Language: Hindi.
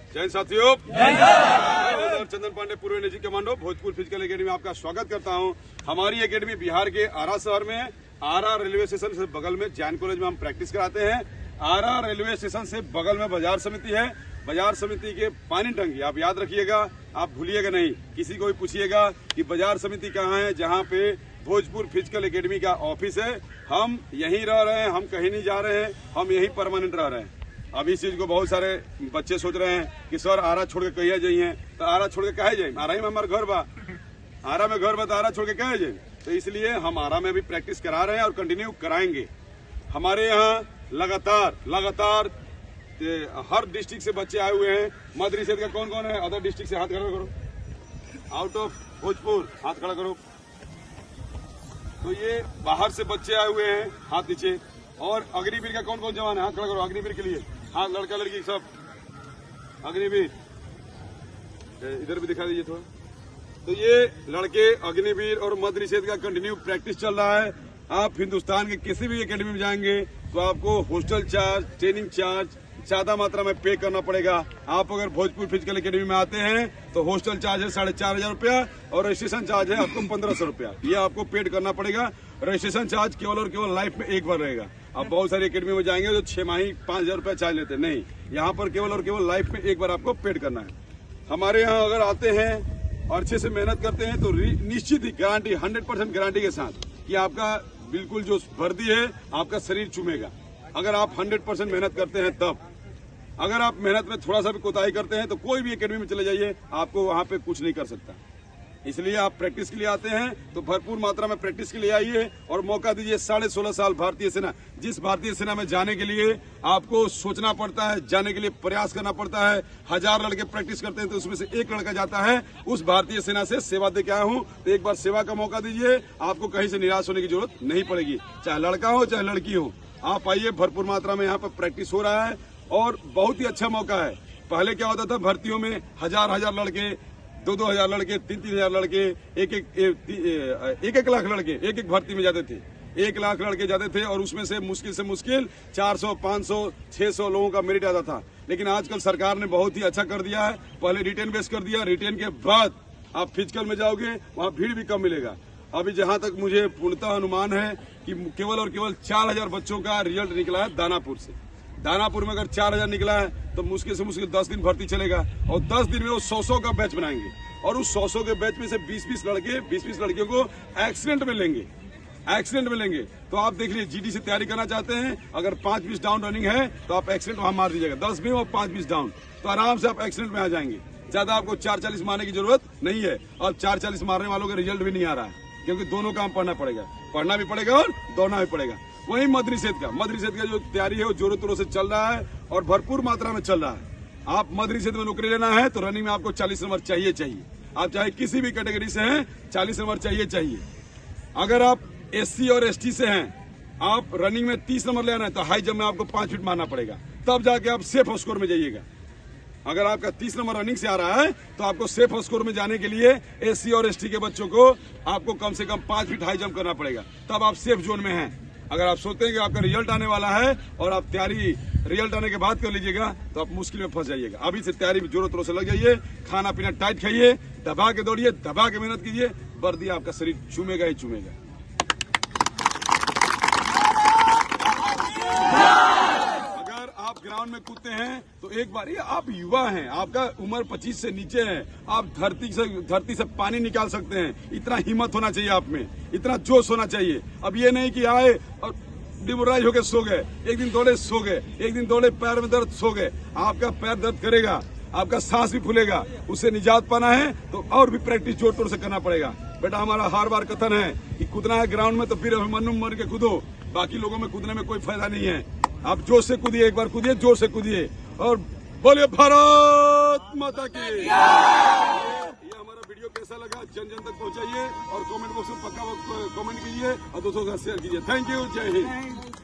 जय साथियों, मैं चंदन पांडे, पूर्व energy commando, Bhojpur physical academy में आपका स्वागत करता हूं। हमारी एकेडमी बिहार के आरा शहर में है। आरा रेलवे स्टेशन से बगल में जैन कॉलेज में हम प्रैक्टिस कराते हैं। आरा रेलवे स्टेशन से बगल में बाजार समिति है। बाजार समिति के पानी टंकी आप याद रखिएगा, आप भूलिएगा नहीं। किसी को भी पूछिएगा कि बाजार समिति कहाँ है, जहाँ पे भोजपुर फिजिकल एकेडमी का ऑफिस है। हम यहीं रह रहे हैं, हम कहीं नहीं जा रहे हैं, हम यहीं परमानेंट रह रहे हैं। अब इस चीज को बहुत सारे बच्चे सोच रहे हैं कि सर आरा छोड़ के कहिए जाइए, तो आरा छोड़ के कहे जाए, आरा ही में हमारा घर बा, आरा में घर बा, तो आरा छोड़ के कहे जाए। तो इसलिए हम आरा में भी प्रैक्टिस करा रहे हैं और कंटिन्यू कराएंगे। हमारे यहाँ लगातार हर डिस्ट्रिक्ट से बच्चे आए हुए हैं। मध्य निषेध का कौन कौन है? अदर डिस्ट्रिक्ट से हाथ खड़ा करो। आउट ऑफ भोजपुर हाथ खड़ा करो। तो ये बाहर से बच्चे आए हुए हैं, हाथ नीचे। और अग्निवीर का कौन कौन जवान है? हाथ खड़ा करो। अग्निवीर के लिए हाथ, लड़का लड़की सब अग्निवीर, इधर भी दिखा दीजिए थोड़ा। तो ये लड़के अग्निवीर और मध्य निषेध का कंटिन्यू प्रैक्टिस चल रहा है। आप हिंदुस्तान के किसी भी एकेडमी में जाएंगे तो आपको हॉस्टल चार्ज, ट्रेनिंग चार्ज ज्यादा मात्रा में पे करना पड़ेगा। आप अगर भोजपुर फिजिकल एकेडमी में आते हैं तो हॉस्टल चार्ज है 4,500 रुपया और रजिस्ट्रेशन चार्ज है आपको 1,500 रुपया। ये आपको पेड करना पड़ेगा। रजिस्ट्रेशन चार्ज केवल और केवल लाइफ में एक बार रहेगा। आप बहुत सारी एकेडमी में जाएंगे जो 6 माही 5,000 रुपया चार्ज लेते हैं, नहीं, यहाँ पर केवल और केवल लाइफ में एक बार आपको पेड करना है। हमारे यहाँ अगर आते हैं और अच्छे से मेहनत करते हैं तो निश्चित ही गारंटी, 100% गारंटी के साथ कि आपका बिल्कुल जो वर्दी है आपका शरीर चूमेगा। अगर आप 100% मेहनत करते हैं तब। अगर आप मेहनत में थोड़ा सा भी कोताही करते हैं तो कोई भी एकेडमी में चले जाइए, आपको वहां पे कुछ नहीं कर सकता। इसलिए आप प्रैक्टिस के लिए आते हैं तो भरपूर मात्रा में प्रैक्टिस के लिए आइए और मौका दीजिए। 16.5 साल भारतीय सेना, जिस भारतीय सेना में जाने के लिए आपको सोचना पड़ता है, जाने के लिए प्रयास करना पड़ता है। 1000 लड़के प्रैक्टिस करते हैं तो उसमें से एक लड़का जाता है। उस भारतीय सेना से सेवा दे के आया हूँ, तो एक बार सेवा का मौका दीजिए। आपको कहीं से निराश होने की जरूरत नहीं पड़ेगी, चाहे लड़का हो चाहे लड़की हो। आप आइए, भरपूर मात्रा में यहाँ पर प्रैक्टिस हो रहा है और बहुत ही अच्छा मौका है। पहले क्या होता था, भर्तियों में हजार लड़के, 2,000 लड़के, 3,000 लड़के, एक लाख लड़के एक भर्ती में जाते थे। 1 लाख लड़के जाते थे और उसमें से मुश्किल 400, 500, 600 लोगों का मेरिट आता था। लेकिन आजकल सरकार ने बहुत ही अच्छा कर दिया है। पहले रिटेन बेस कर दिया, रिटेन के बाद आप फिजिकल में जाओगे, वहाँ भीड़ भी कम मिलेगा। अभी जहाँ तक मुझे पूर्णतः अनुमान है कि केवल और केवल 4,000 बच्चों का रिजल्ट निकला है दानापुर से। दानापुर में अगर 4,000 निकला है तो मुश्किल से मुश्किल 10 दिन भर्ती चलेगा और 10 दिन में वो 100 का बैच बनाएंगे और उस 100 के बैच में से 20 लड़कियों को एक्सीडेंट में लेंगे। तो आप देख लीजिए, जीडी से तैयारी करना चाहते हैं, अगर 5-20 डाउन रनिंग है तो आप एक्सीडेंट वहां मार दीजिएगा। 10 में और 5-20 डाउन, तो आराम से आप एक्सीडेंट में आ जाएंगे। ज्यादा आपको 440 मारने की जरूरत नहीं है। और 440 मारने वालों का रिजल्ट भी नहीं आ रहा है, क्योंकि दोनों काम पढ़ना भी पड़ेगा और दौड़ना भी पड़ेगा। वही मध्य निषेध का जो तैयारी है वो जोरों तोरों से चल रहा है और भरपूर मात्रा में चल रहा है। आप मध्य निषेध में नौकरी लेना है तो रनिंग में आपको 40 नंबर चाहिए। आप चाहे किसी भी कैटेगरी से हैं, 40 नंबर चाहिए। अगर आप SC और ST से हैं, आप रनिंग में 30 नंबर लेना है तो हाई जंप में आपको 5 फीट मारना पड़ेगा, तब जाके आप सेफ स्कोर में जाइएगा। अगर आपका 30 नंबर रनिंग से आ रहा है तो आपको सेफ स्कोर में जाने के लिए SC और ST के बच्चों को आपको कम से कम 5 फीट हाई जंप करना पड़ेगा, तब आप सेफ जोन में हैं। अगर आप सोचते हैं कि आपका रिजल्ट आने वाला है और आप तैयारी रिजल्ट आने के बाद कर लीजिएगा तो आप मुश्किल में फंस जाइएगा। अभी से तैयारी में जोरों तोरों से लग जाइए, खाना पीना टाइट खाइए, दबा के दौड़िए, दबा के मेहनत कीजिए, वर्दी आपका शरीर चूमेगा ही चूमेगा। अगर आप ग्राउंड में कूदते हैं तो एक बार, ये आप युवा हैं, आपका उम्र 25 से नीचे है, आप धरती से पानी निकाल सकते हैं। इतना हिम्मत होना चाहिए आप में, इतना जोश होना चाहिए। अब ये नहीं कि आए और डिमोराइज होकर सो गए, एक दिन दौड़े सो गए, एक दिन दौड़े पैर में दर्द सो गए। आपका पैर दर्द करेगा, आपका सांस भी फूलेगा। उससे निजात पाना है तो और भी प्रैक्टिस जोर तोड़ से करना पड़ेगा। बेटा, हमारा हर बार कथन है कि कूदना है ग्राउंड में तो फिर अभिमन्यु मर के कूदो, बाकी लोगों में कूदने में कोई फायदा नहीं है। आप जोर से कूदिए, एक बार कूदिए, जोर से कूदिए और बोलिए भारत माता की। ये हमारा वीडियो कैसा लगा जन तक पहुंचाइए और कमेंट बॉक्स में पक्का कमेंट कीजिए और दोस्तों के साथ शेयर कीजिए। थैंक यू, जय हिंद।